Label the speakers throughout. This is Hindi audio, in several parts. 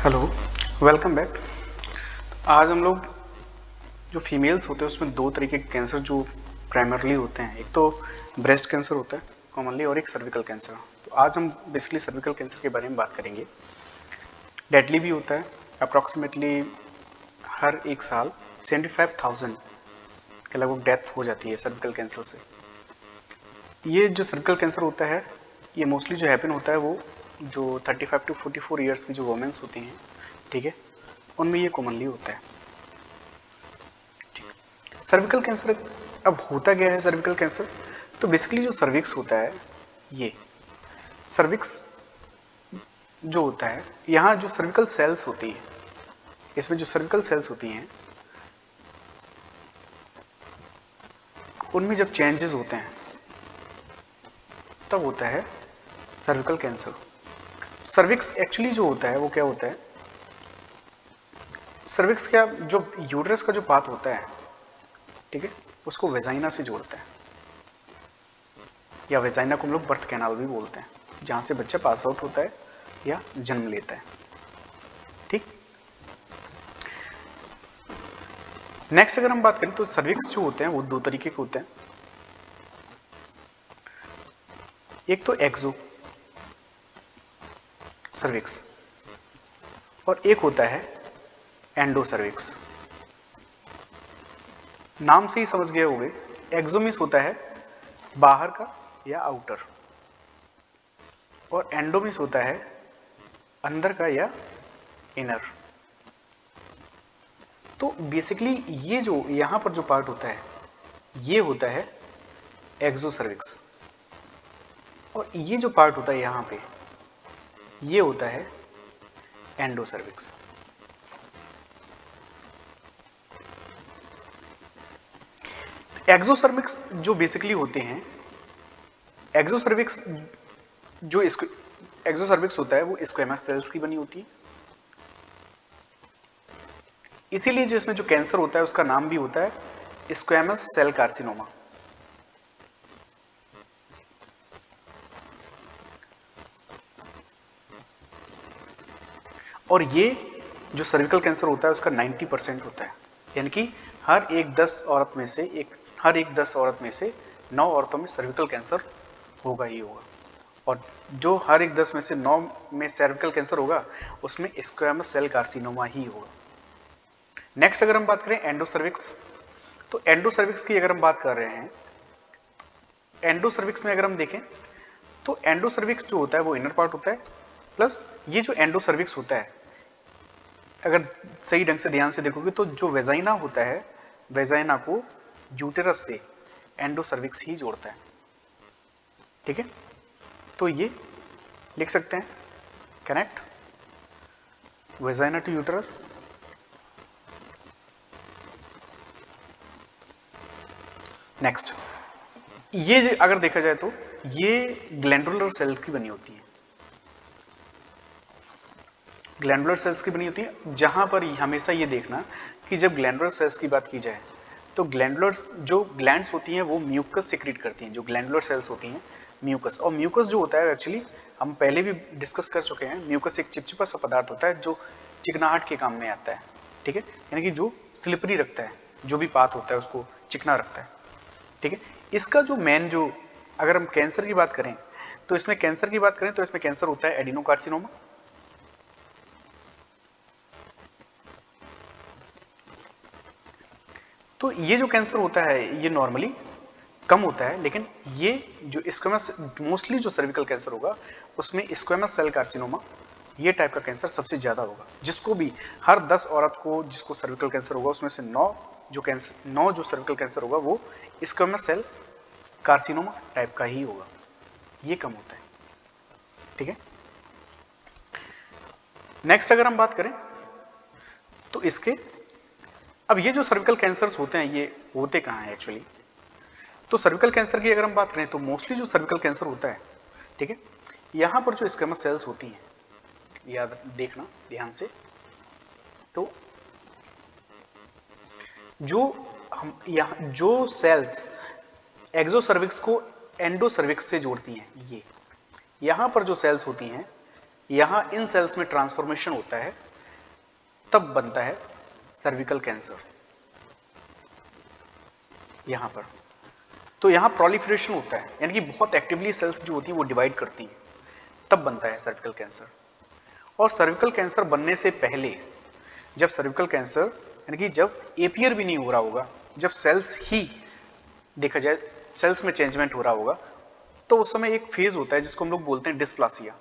Speaker 1: Hello, welcome back. आज हम लोग जो फीमेल्स होते हैं उसमें दो तरीके के कैंसर जो प्राइमरली होते हैं, एक तो ब्रेस्ट कैंसर होता है कॉमनली और एक सर्विकल कैंसर। तो आज हम बेसिकली सर्विकल कैंसर के बारे में बात करेंगे। डेडली भी होता है, अप्रॉक्सीमेटली हर एक साल 75,000 के लगभग डेथ हो जाती है सर्विकल कैंसर से। ये जो सर्विकल कैंसर होता है ये मोस्टली जो हैपन होता है वो जो 35 टू 44 ईयर्स की जो वुमेन्स होती हैं, ठीक है, उनमें ये कॉमनली होता है। सर्विकल कैंसर अब होता क्या है सर्विकल कैंसर? तो बेसिकली जो सर्विक्स होता है, ये सर्विक्स जो होता है, यहाँ जो सर्विकल सेल्स होती हैं, इसमें जो सर्विकल सेल्स होती हैं उनमें जब चेंजेस होते हैं तब होता है सर्विकल कैंसर। सर्विक्स एक्चुअली जो होता है वो क्या होता है, सर्विक्स क्या, जो यूट्रस का जो पाथ होता है, ठीक है, उसको वेजाइना से जोड़ता है, या वेजाइना को हम लोग बर्थ कैनाल भी बोलते हैं, जहां से बच्चा पास आउट होता है या जन्म लेता है। ठीक, नेक्स्ट अगर हम बात करें तो सर्विक्स जो होते हैं वो दो तरीके के होते हैं। एक तो एक्सो सर्विक्स और एक होता है एंडो सर्विक्स। नाम से ही समझ गए होंगे, एक्सोमिस होता है बाहर का या आउटर, और एंडोमिस होता है अंदर का या इनर। तो बेसिकली ये जो यहां पर जो पार्ट होता है ये होता है एक्सो सर्विक्स, और ये जो पार्ट होता है यहां पे ये होता है एंडो सर्विक्स। एक्सो सर्विक्स जो बेसिकली होते हैं, एक्सो सर्विक्स जो एक्सो सर्विक्स होता है वो स्क्वेमस सेल्स की बनी होती है, इसीलिए जो इसमें जो कैंसर होता है उसका नाम भी होता है स्क्वेमस सेल कार्सिनोमा। और ये जो सर्विकल कैंसर होता है उसका 90% होता है, यानी कि हर एक 10 औरत में से 9 औरतों में सर्विकल कैंसर होगा ही होगा, और जो हर एक 10 में से 9 में सर्विकल कैंसर होगा उसमें स्क्वेमस सेल कार्सिनोमा ही होगा। नेक्स्ट अगर हम बात करें एंडो सर्विक्स, तो एंडो सर्विक्स की अगर हम बात कर रहे हैं, एंडो सर्विक्स में अगर हम देखें तो एंडो सर्विक्स जो होता है वो इनर पार्ट होता है, प्लस ये जो एंडो सर्विक्स होता है अगर सही ढंग से ध्यान से देखोगे तो जो वेजाइना होता है, वेजाइना को यूटेरस से एंडो सर्विक्स ही जोड़ता है। ठीक है, तो ये लिख सकते हैं connect vagina to uterus. Next, ये अगर देखा जाए तो ये ग्लैंडुलर सेल्स की बनी होती है, ग्लैंडुलर सेल्स की बनी होती है, जहां पर हमेशा ये देखना कि जब ग्लैंडुलर सेल्स की बात की जाए तो ग्लैंडुलर जो ग्लैंड्स होती हैं वो म्यूकस सिक्रीट करती हैं, जो ग्लैंडुलर सेल्स होती हैं म्यूकस, और म्यूकस जो होता है एक्चुअली हम पहले भी डिस्कस कर चुके हैं, म्यूकस एक चिपचिपा सा पदार्थ होता है जो चिकनाहट के काम में आता है। ठीक है, यानी कि जो स्लिपरी रखता है, जो भी पाथ होता है उसको चिकना रखता है। ठीक है, इसका जो मेन जो अगर हम कैंसर की बात करें तो इसमें कैंसर की बात करें तो इसमें कैंसर होता है एडिनोकार्सिनोमा, तो ये जो कैंसर होता है ये नॉर्मली कम होता है, लेकिन ये जो स्क्वेमस मोस्टली जो सर्विकल कैंसर होगा उसमें स्क्वेमस सेल कार्सिनोमा ये टाइप का कैंसर सबसे ज्यादा होगा, जिसको भी हर 10 औरत को जिसको सर्विकल कैंसर होगा उसमें से 9 जो सर्विकल कैंसर होगा वो स्क्वेमस सेल कार्सिनोमा टाइप का ही होगा, ये कम होता है। ठीक है, नेक्स्ट अगर हम बात करें तो इसके अब ये जो सर्विकल कैंसर्स होते हैं ये होते कहाँ हैं एक्चुअली, तो सर्विकल कैंसर की अगर हम बात करें तो मोस्टली जो सर्विकल कैंसर होता है, ठीक है, यहां पर जो स्क्वेमस सेल्स होती हैं, याद देखना ध्यान से, तो जो हम यहां जो सेल्स एक्सो सर्विक्स को एंडो सर्विक्स से जोड़ती हैं, ये यहां पर जो सेल्स होती हैं, यहां इन सेल्स में ट्रांसफॉर्मेशन होता है तब बनता है सर्विकल कैंसर। यहां पर तो यहां प्रोलिफरेशन होता है, यानी कि बहुत एक्टिवली सेल्स जो होती है वो डिवाइड करती हैं, तब बनता है सर्विकल कैंसर। और सर्विकल कैंसर बनने से पहले, जब सर्विकल कैंसर यानी कि जब एपियर भी नहीं हो रहा होगा, जब सेल्स ही देखा जाए सेल्स में चेंजमेंट हो रहा होगा, तो उस समय एक फेज होता है जिसको हम लोग बोलते हैं डिस्प्लासिया।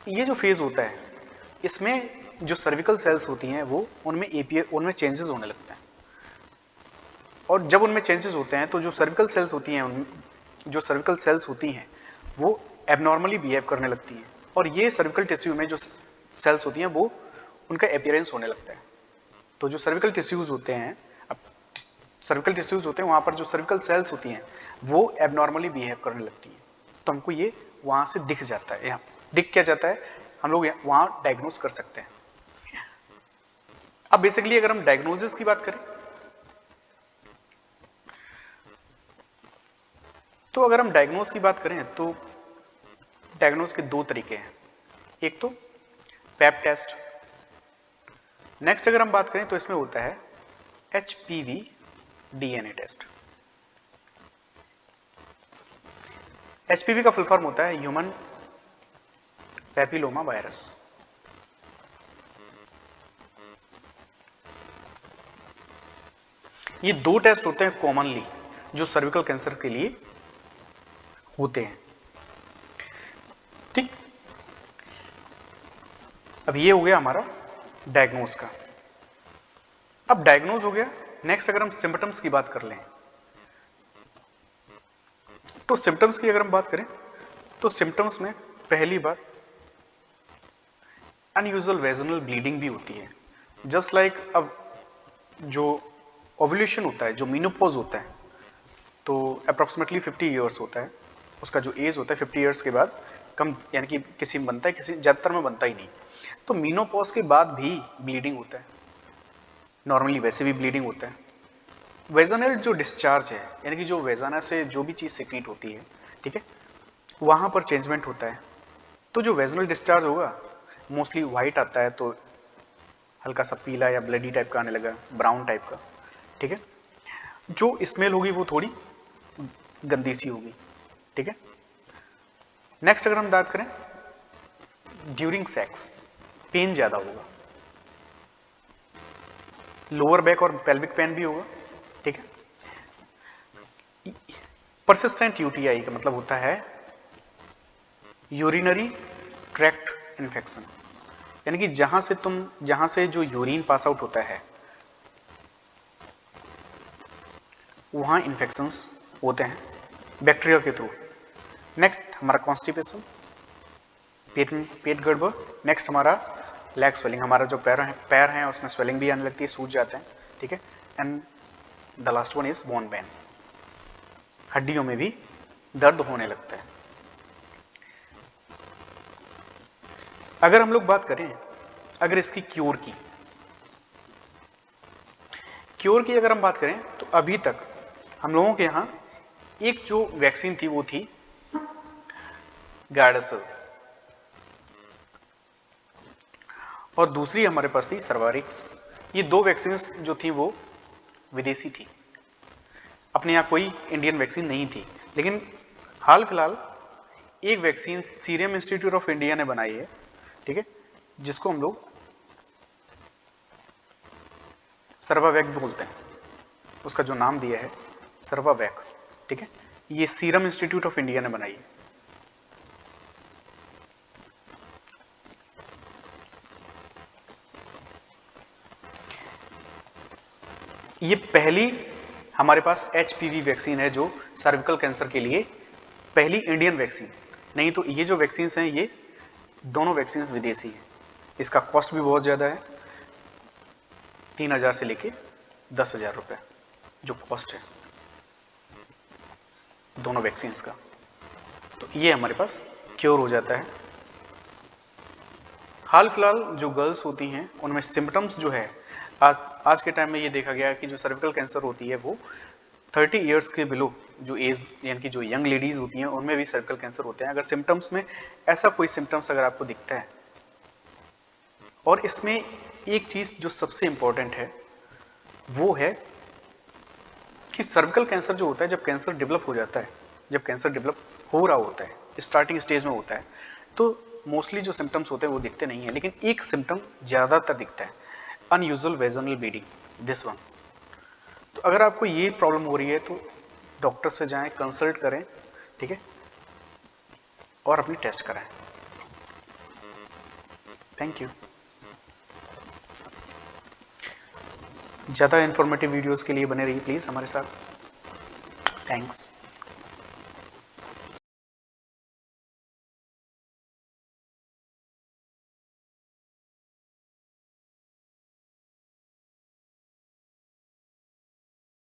Speaker 1: ये जो फेज होता है, इसमें जो सर्विकल सेल्स होती हैं वो उनमें एपियर, उनमें चेंजेस होने लगते हैं। और जब उनमें चेंजेस होते हैं तो जो सर्विकल सेल्स होती हैं, जो सर्विकल सेल्स होती हैं वो एबनॉर्मली बिहेव करने लगती हैं, और ये सर्विकल टिश्यू में जो सेल्स होती हैं वो उनका अपीयरेंस होने लगता है। तो जो सर्विकल टिश्यूज होते हैं, अब सर्विकल टिश्यूज होते हैं वहां पर जो सर्विकल सेल्स होती हैं वो एबनॉर्मली बिहेव करने लगती हैं, तो हमको ये वहां से दिख जाता है। यहाँ दिख क्या जाता है, हम लोग वहां डायग्नोज कर सकते हैं। अब बेसिकली अगर हम डायग्नोसिस की बात करें, तो अगर हम डायग्नोज की बात करें तो डायग्नोज के दो तरीके हैं, एक तो पैप टेस्ट, नेक्स्ट अगर हम बात करें तो इसमें होता है HPV DNA टेस्ट। HPV का फुल फॉर्म होता है ह्यूमन पैपिलोमा वायरस। ये दो टेस्ट होते हैं कॉमनली जो सर्विकल कैंसर के लिए होते हैं, ठीक। अब ये हो गया हमारा डायग्नोज का। अब डायग्नोज हो गया, नेक्स्ट अगर हम सिम्टम्स की बात कर लें, तो सिम्टम्स की अगर हम बात करें तो सिम्टम्स में पहली बात अनयूजुअल वेजिनल ब्लीडिंग भी होती है। जस्ट लाइक अब जो ओव्यूलेशन होता है, जो मीनोपॉज होता है, तो अप्रोक्सीमेटली 50 ईयर्स होता है, उसका जो एज होता है 50 ईयर्स के बाद कम, यानी कि किसी में बनता है, किसी ज़्यादातर में बनता ही नहीं। तो मीनोपॉज के बाद भी ब्लीडिंग होता है, नॉर्मली वैसे भी ब्लीडिंग होता है। वेजानल जो डिस्चार्ज है, यानी कि जो वेजाना से जो भी चीज़ सिक्रीट होती है, ठीक है, वहाँ पर चेंजमेंट होता है। तो जो वेजनल डिस्चार्ज होगा मोस्टली वाइट आता है, तो हल्का सा पीला या ब्लडी टाइप का आने लगा, ब्राउन टाइप का, ठीक है। जो स्मेल होगी वो थोड़ी गंदी सी होगी, ठीक है। नेक्स्ट अगर हम बात करें ड्यूरिंग सेक्स, पेन ज़्यादा होगा, लोअर बैक और पेल्विक पेन भी होगा, ठीक है। परसिस्टेंट यूटीआई का मतलब होता है यूरिनरी ट्रैक्ट इन्फेक्शन, यानी कि जहां से जो यूरिन पास आउट होता है वहां इन्फेक्शंस होते हैं बैक्टीरिया के थ्रू। नेक्स्ट हमारा कॉन्स्टिपेशन, पेट गड़बड़। नेक्स्ट हमारा लेग स्वेलिंग, हमारा जो पैर हैं उसमें स्वेलिंग भी आने लगती है, सूज जाते हैं, ठीक है। And the last one is bone pen, हड्डियों में भी दर्द होने लगता है। अगर हम लोग बात करें अगर इसकी क्योर की अगर हम बात करें तो अभी तक हम लोगों के यहाँ एक जो वैक्सीन थी वो थी गार्डासिल, और दूसरी हमारे पास थी सर्वारिक्स। ये दो वैक्सीन जो थी वो विदेशी थी, अपने यहाँ कोई इंडियन वैक्सीन नहीं थी। लेकिन हाल फिलहाल एक vaccine serum institute of India ने बनाई है, ठीक है, जिसको हम लोग सर्वावैक बोलते हैं, उसका जो नाम दिया है सर्वावैक, ठीक है। ये सीरम इंस्टीट्यूट ऑफ इंडिया ने बनाई है। ये पहली हमारे पास HPV वैक्सीन है जो सर्विकल कैंसर के लिए पहली इंडियन वैक्सीन। नहीं तो ये जो वैक्सीन हैं ये दोनों वैक्सीन विदेशी हैं। इसका कॉस्ट भी बहुत ज़्यादा है, 3000 से लेके 10,000 रुपये जो कॉस्ट है दोनों वैक्सीन का। तो ये हमारे पास क्योर हो जाता है। हाल फिलहाल जो गर्ल्स होती हैं उनमें सिम्टम्स जो है आज के टाइम में ये देखा गया है कि जो सर्विकल कैंसर होती है वो 30 इयर्स के बिलो जो एज, यानी कि जो यंग लेडीज होती हैं उनमें भी सर्विकल कैंसर होते हैं। अगर सिम्टम्स में ऐसा कोई सिम्टम्स अगर आपको दिखता है और इसमें एक चीज़ जो सबसे इम्पॉर्टेंट है वो है कि सर्विकल कैंसर जो होता है, जब कैंसर डेवलप हो जाता है, जब कैंसर डेवलप हो रहा होता है, स्टार्टिंग स्टेज में होता है, तो मोस्टली जो सिम्टम्स होते हैं वो दिखते नहीं है, लेकिन एक सिम्टम ज़्यादातर दिखता है, unusual vaginal bleeding, this one. तो अगर आपको ये प्रॉब्लम हो रही है तो डॉक्टर से जाएं, कंसल्ट करें, ठीक है, और अपनी टेस्ट कराएं। Thank you. ज़्यादा इन्फॉर्मेटिव वीडियोस के लिए बने रहिए प्लीज़ हमारे साथ। थैंक्स।